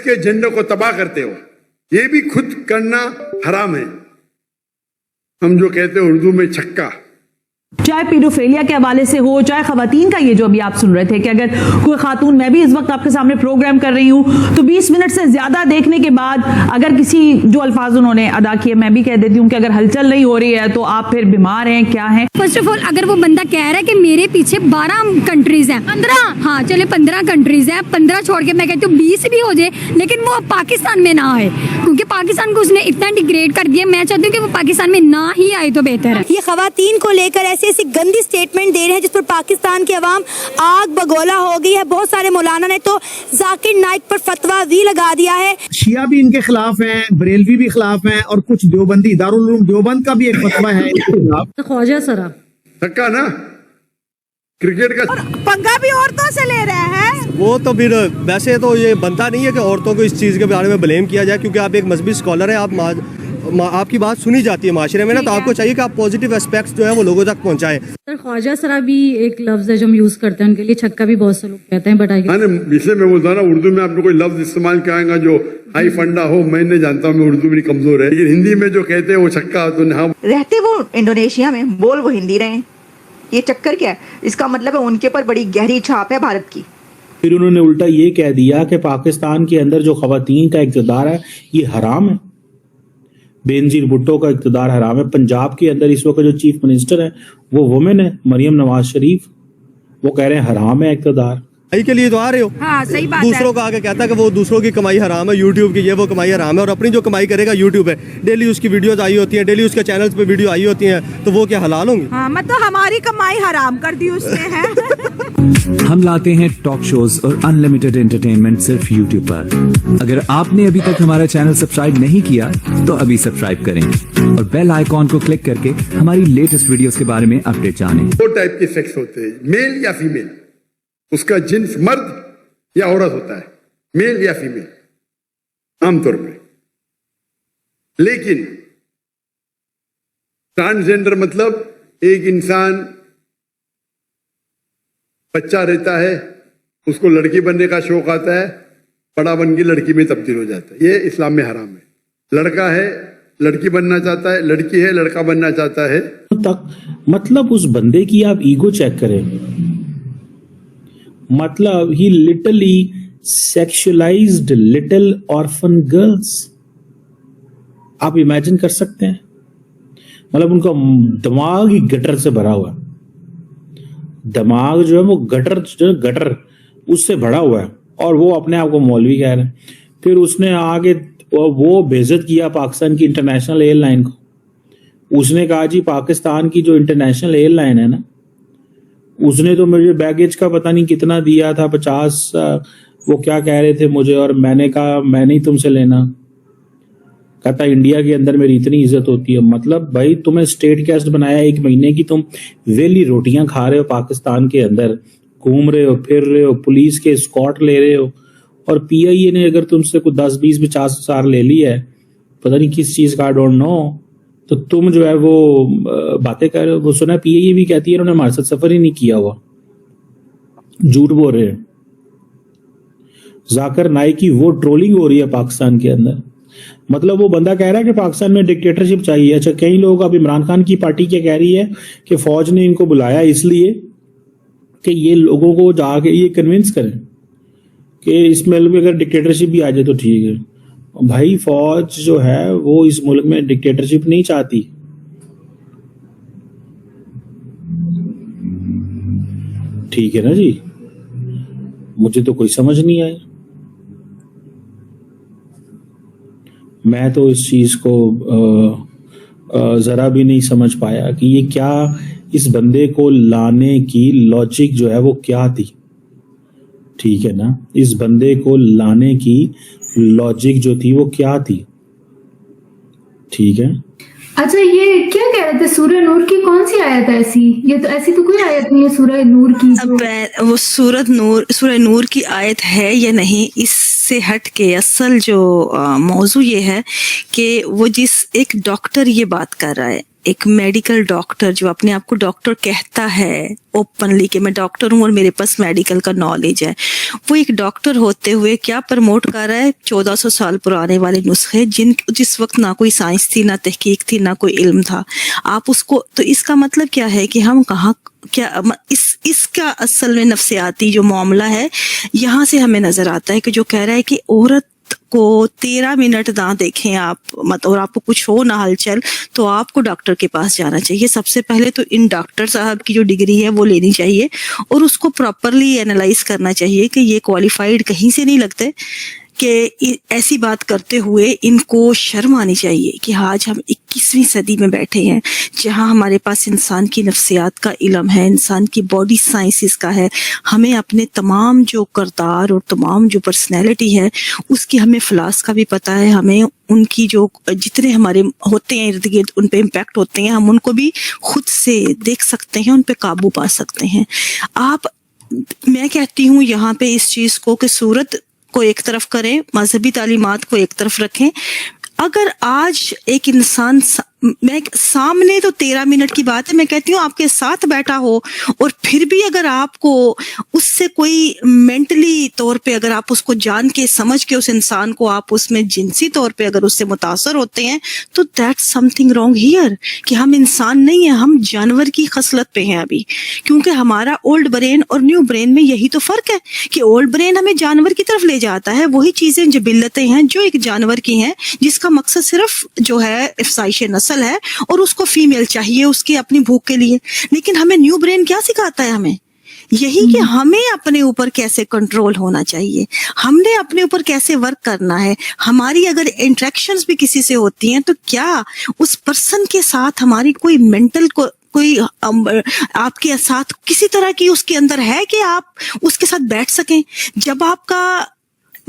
के झंडे को तबाह करते हो, ये भी खुद करना हराम है। हम जो कहते हैं उर्दू में छक्का, चाहे पीडोफेलिया के हवाले से हो, चाहे खवातीन का ये जो अभी आप सुन रहे थे कि अगर कोई खातून, मैं भी इस वक्त आपके सामने प्रोग्राम कर रही हूं तो 20 मिनट से ज्यादा देखने के बाद अगर किसी जो अल्फाज उन्होंने अदा किए, मैं भी कह देती हूं कि अगर हलचल नहीं हो रही है तो आप फिर बीमार हैं, क्या हैं। फर्स्ट ऑफ ऑल अगर वो बंदा कह रहा है कि मेरे पीछे 12 कंट्रीज हैं, 15, हाँ चले 15 कंट्रीज हैं, 15 छोड़ के मैं कहती हूँ 20 भी हो जाए, लेकिन वो अब पाकिस्तान में ना आए, क्योंकि पाकिस्तान को उसने इतना डिग्रेड कर दिया। मैं चाहती हूँ कि वो पाकिस्तान में ना ही आए तो बेहतर है। ये खवातीन को लेकर ऐसी गंदी स्टेटमेंट दे रहे हैं जिस पर पाकिस्तान की अवाम आग बगोला हो गई है। बहुत सारे मौलाना ने तो जाकिर नाइक पर फतवा भी लगा दिया है। शिया भी इनके खिलाफ हैं, बरेलवी भी खिलाफ हैं, और कुछ देवबंदी, दारुल उलूम देवबंद का भी एक फतवा है इनके खिलाफ। ख्वाजा सरा धक्का ना, क्रिकेट का पंगा भी औरतों से ले रहे हैं। वो तो फिर वैसे तो ये बनता नहीं है कि औरतों को इस चीज़ के बारे में ब्लेम किया जाए, क्योंकि आप एक मजहबी स्कॉलर हैं, आपकी बात सुनी जाती है माशरे में ना, तो आपको चाहिए कि आप पॉजिटिव एस्पेक्ट्स जो है वो लोगों तक पहुंचाएं। सर ख्वाजा सरा भी एक लफ्ज है जो हम यूज करते हैं, उनके लिए छक्का भी बहुत से लोग कहते हैं, बट इसलिए मैं बोलता ना, उर्दू में आपने कोई लफ्ज इस्तेमाल कराएगा जो हाई फंडा हो, मैं नहीं जानता हूँ, मैं उर्दू में कमजोर है, लेकिन हिंदी में जो कहते हैं वो छक्का, तो रहते वो इंडोनेशिया में, बोल वो हिंदी रहे, ये चक्कर क्या है? इसका मतलब है उनके पर बड़ी गहरी छाप है भारत की। फिर उन्होंने उल्टा ये कह दिया कि पाकिस्तान के अंदर जो खवातीन का इक़्तिदार है ये हराम है, बेनजीर भुट्टो का इक़्तिदार हराम है। पंजाब के अंदर इस वक्त जो चीफ मिनिस्टर है वो वुमेन है, मरियम नवाज शरीफ, वो कह रहे हैं हराम है इक़्तिदार। के लिए तो आ रहे हो, हाँ, सही बात दूसरों का आगे कहता है कि वो दूसरों की कमाई हराम है, यूट्यूब की ये वो कमाई हराम है, और अपनी जो कमाई करेगा यूट्यूब है, डेली उसकी वीडियोस आई होती हैं, डेली उसके चैनल्स पे वीडियो आई होती हैं, तो वो क्या हलाल होंगी? हाँ, मतलब हमारी कमाई हराम कर दी उसने है। हम लाते हैं टॉक शोज और अनलिमिटेड एंटरटेनमेंट सिर्फ यूट्यूब पर। अगर आपने अभी तक हमारा चैनल सब्सक्राइब नहीं किया तो अभी सब्सक्राइब करें और बेल आइकॉन को क्लिक करके हमारी लेटेस्ट वीडियोस के बारे में अपडेट जानें। दो टाइप के सेक्स होते हैं, मेल या फीमेल। उसका जिन्स मर्द या औरत होता है, मेल या फीमेल आमतौर पे। लेकिन ट्रांसजेंडर मतलब एक इंसान बच्चा रहता है, उसको लड़की बनने का शौक आता है, बड़ा बन के लड़की में तब्दील हो जाता है, ये इस्लाम में हराम है। लड़का है लड़की बनना चाहता है, लड़की है लड़का बनना चाहता है, तक मतलब उस बंदे की आप ईगो चेक करें, मतलब ही लिटरली सेक्सुअलाइज्ड लिटिल ऑर्फन गर्ल्स। आप इमेजिन कर सकते हैं, मतलब उनका दिमाग ही गटर से भरा हुआ है, दिमाग जो है वो गटर उससे भरा हुआ है, और वो अपने आप को मौलवी कह रहे हैं। फिर उसने आगे वो बेइज्जत किया पाकिस्तान की इंटरनेशनल एयरलाइन को। उसने कहा जी पाकिस्तान की जो इंटरनेशनल एयरलाइन है ना, उसने तो मुझे बैगेज का पता नहीं कितना दिया था, 50, वो क्या कह रहे थे मुझे, और मैंने कहा मैं नहीं तुमसे लेना। कहता इंडिया के अंदर मेरी इतनी इज्जत होती है। मतलब भाई तुम्हें स्टेट गेस्ट बनाया 1 महीने की, तुम वेली रोटियां खा रहे हो पाकिस्तान के अंदर, घूम रहे हो, फिर रहे हो, पुलिस के स्कॉट ले रहे हो, और पीआईए ने अगर तुमसे कुछ 10, 20, 50 हजार ले लिया है, पता नहीं किस चीज का, आई डोंट नो, तो तुम जो है वो बातें कर रहे हो। वो सुना पीआईए भी कहती है उन्होंने हमारे साथ सफर ही नहीं किया हुआ, झूठ बोल रहे हैं। जाकिर नाइक की वो ट्रोलिंग हो रही है पाकिस्तान के अंदर, मतलब वो बंदा कह रहा है कि पाकिस्तान में डिक्टेटरशिप चाहिए। अच्छा, कई लोग अब इमरान खान की पार्टी क्या कह रही है कि फौज ने इनको बुलाया इसलिए कि ये लोगों को जाके ये कन्विंस करें कि इस मुल्क में अगर डिक्टेटरशिप भी आ जाए तो ठीक है। भाई फौज जो है वो इस मुल्क में डिक्टेटरशिप नहीं चाहती। ठीक है ना जी, मुझे तो कोई समझ नहीं आया। मैं तो इस चीज को जरा भी नहीं समझ पाया कि ये क्या, इस बंदे को लाने की लॉजिक जो है वो क्या थी। ठीक है ना, इस बंदे को लाने की लॉजिक जो थी वो क्या थी। ठीक है, अच्छा ये क्या कह रहे थे, सूरह नूर की कौन सी आयत है ऐसी? ये तो ऐसी तो कोई आयत नहीं है सूरह नूर की। वो सूरह नूर की आयत है या नहीं, इससे हट के असल जो मौजू ये है कि वो जिस एक डॉक्टर ये बात कर रहा है एक मेडिकल डॉक्टर जो अपने आप को डॉक्टर कहता है ओपनली कि मैं डॉक्टर हूँ और मेरे पास मेडिकल का नॉलेज है, वो एक डॉक्टर होते हुए क्या प्रमोट कर रहा है? 1400 साल पुराने वाले नुस्खे जिस वक्त ना कोई साइंस थी, ना तहकीक थी, ना कोई इल्म था। आप उसको, तो इसका मतलब क्या है कि हम कहाँ क्या इसका असल में नफ्सियाती जो मामला है यहाँ से हमें नजर आता है कि जो कह रहा है कि औरत को 13 मिनट ना देखें आप मत और आपको कुछ हो ना हलचल तो आपको डॉक्टर के पास जाना चाहिए। सबसे पहले तो इन डॉक्टर साहब की जो डिग्री है वो लेनी चाहिए और उसको प्रॉपरली एनालाइज करना चाहिए कि ये क्वालिफाइड कहीं से नहीं लगते कि ऐसी बात करते हुए इनको शर्म आनी चाहिए कि आज हम 21वीं सदी में बैठे हैं जहां हमारे पास इंसान की नफ्सियात का इल्म है, इंसान की बॉडी साइंसेस का है। हमें अपने तमाम जो करदार और तमाम जो पर्सनैलिटी है उसकी हमें फ्लास का भी पता है, हमें उनकी जो जितने हमारे होते हैं इर्द गिर्द उन पे इम्पैक्ट होते हैं, हम उनको भी खुद से देख सकते हैं, उन पे काबू पा सकते हैं। मैं कहती हूँ यहाँ पे इस चीज को कि सूरत को एक तरफ करें, मजहबी तालीमात को एक तरफ रखें। अगर आज एक इंसान मैं सामने तो 13 मिनट की बात है, मैं कहती हूँ आपके साथ बैठा हो और फिर भी अगर आपको उससे कोई मेंटली तौर पे अगर आप उसको जान के समझ के उस इंसान को आप उसमें जिनसी तौर पे अगर उससे मुतासर होते हैं तो दैट्स समथिंग रॉन्ग हियर, कि हम इंसान नहीं है, हम जानवर की खसलत पे हैं अभी। क्योंकि हमारा ओल्ड ब्रेन और न्यू ब्रेन में यही तो फर्क है कि ओल्ड ब्रेन हमें जानवर की तरफ ले जाता है, वही चीजें जबिल्लतें हैं जो एक जानवर की हैं, जिसका मकसद सिर्फ जो है इफ्साइश नस्ल है और उसको फीमेल चाहिए उसकी अपनी भूख के लिए। लेकिन हमें न्यू ब्रेन क्या सिखाता है? हमें यही कि हमें अपने ऊपर कैसे कंट्रोल होना चाहिए, हमने अपने ऊपर कैसे वर्क करना है। हमारी अगर इंटरेक्शंस भी किसी से होती हैं तो क्या उस पर्सन के साथ हमारी कोई मेंटल कोई आपके साथ किसी तरह की उसके अंदर है कि आप उसके साथ बैठ सकें। जब आपका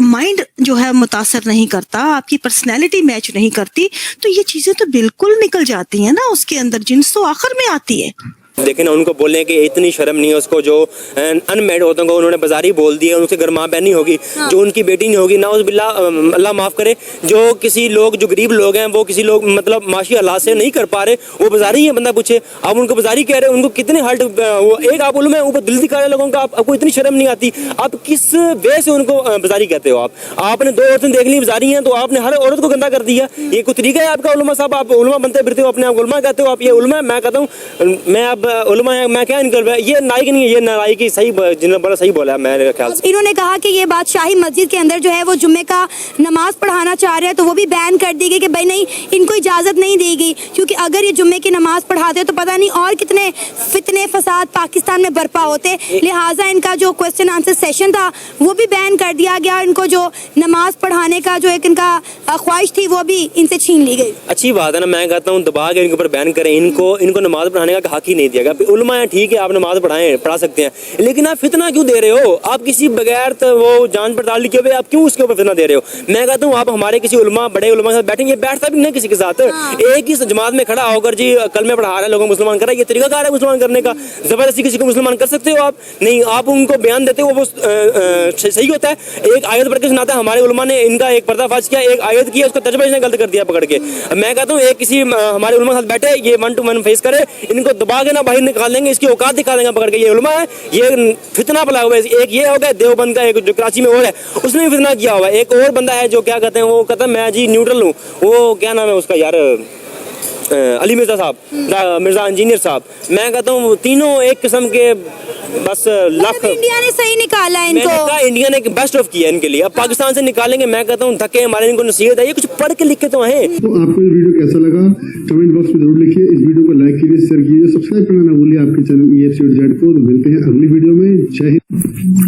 माइंड जो है मुतासर नहीं करता, आपकी पर्सनैलिटी मैच नहीं करती, तो ये चीजें तो बिल्कुल निकल जाती हैं ना, उसके अंदर जिन्स तो आखिर में आती है। लेकिन उनको बोलने की इतनी शर्म नहीं है उसको, जो अनमेड होते हैं उन्होंने बाजारी बोल दिया, उनसे घर माँ बहन नहीं होगी, जो उनकी बेटी नहीं होगी, ना उस बिल्ला अल्लाह माफ करे, जो किसी लोग जो गरीब लोग हैं वो किसी लोग मतलब माशी हालात से नहीं कर पा रहे, वो बाजारी है। बंदा पूछे आप उनको बाजारी कह रहे हैं, उनको कितने हर्ट वो एक आप उलूम है ऊपर दिल दिखा रहे लोगों का, आपको इतनी शर्म नहीं आती? आप किस वे से उनको बाजारी कहते हो? आपने 2 औरतें देख ली बाजारी हैं तो आपने हर औरत को गंदा कर दिया। ये कोई तरीका है आपका? उलमा साहब आप उलमा बनते फिरते हो, अपने आप उलमा कहते हो, आप ये उलमा है? मैं कहता हूँ मैं अब उलमा है, मैं क्या इनकर ये नाइक नहीं है, ये नाइक की सही जिन्होंने बड़ा सही बोला है मेरे ख्याल से। इन्होंने कहा कि ये बात शाही मस्जिद के अंदर जो है वो जुम्मे का नमाज पढ़ाना चाह रहे हैं तो वो भी बैन कर दी गई कि भाई नहीं, इनको इजाजत नहीं दी गई, क्योंकि अगर ये जुम्मे की नमाज पढ़ाते तो पता नहीं और कितने फितने फसाद पाकिस्तान में बर्पा होते। लिहाजा इनका जो क्वेश्चन आंसर सेशन था वो भी बैन कर दिया गया, इनको जो नमाज पढ़ाने का जो एक इनका ख्वाहिश थी वो भी इनसे छीन ली गई। अच्छी बात है ना, मैं कहता हूँ दबा के इनके ऊपर बैन करें, इनको नमाज पढ़ाने का हक ही नहीं दिया गया। उलमा है ठीक है, आप नमाज पढ़ा सकते हैं, लेकिन आप फितना क्यों दे रहे हो? आप किसी बगैर तो वो जांच पड़ताल किए हुए आप क्यों उसके ऊपर फितना दे रहे हो? मैं कहता हूँ आप हमारे किसी उलमा बड़े उलमा के साथ बैठेंगे, बैठता भी नहीं किसी के साथ, एक ही जमात में खड़ा होकर जी कल में पढ़ा रहा है लोगों मुसलमान कर रहा है, ये तरीका कार है मुसलमान करने का? जबरदस्ती किसी को मुसलमान कर सकते हो आप? नहीं, आप उनको बयान देते हो वो सही होता है। एक आयत पढ़ के सुनाता है, हमारे उलमा ने इनका एक पर्दाफाश किया, एक आयत किया, उसको तर्जुमा इसने गलत कर दिया पकड़ के। मैं कहता हूँ एक किसी हमारे उलमा के साथ बैठे, ये 1 to 1 फेस करे, इनको दबा के ना बाहर निकाल देंगे, इसकी औकात दिखा देंगे पकड़ के। ये उलमा है, ये फितना फैला हुआ है। एक ये हो गया देवबंद का, एक जो कराची में और है उसने भी फितना किया हुआ है। एक और बंदा है जो क्या कहते हैं, वो कहता है मैं जी न्यूट्रल हूँ, वो क्या नाम है उसका यार, अली मिर्जा साहब, मिर्जा इंजीनियर साहब। मैं कहता हूँ तीनों एक किस्म के बस लाख। इंडिया ने सही निकाला है इनको, इंडिया ने बेस्ट ऑफ किया इनके लिए। अब पाकिस्तान से निकालेंगे, मैं कहता हूँ धक्के हमारे, इनको नसीहत है, ये कुछ पढ़ के लिखे तो हैं। तो आपको ये वीडियो कैसा लगा कमेंट बॉक्स में जरूर लिखिए, इस वीडियो को लाइक कीजिए, शेयर कीजिए, सब्सक्राइब करना ना भूलिए आपके चैनल EFC को। मिलते हैं अगली वीडियो में। जय हिंद।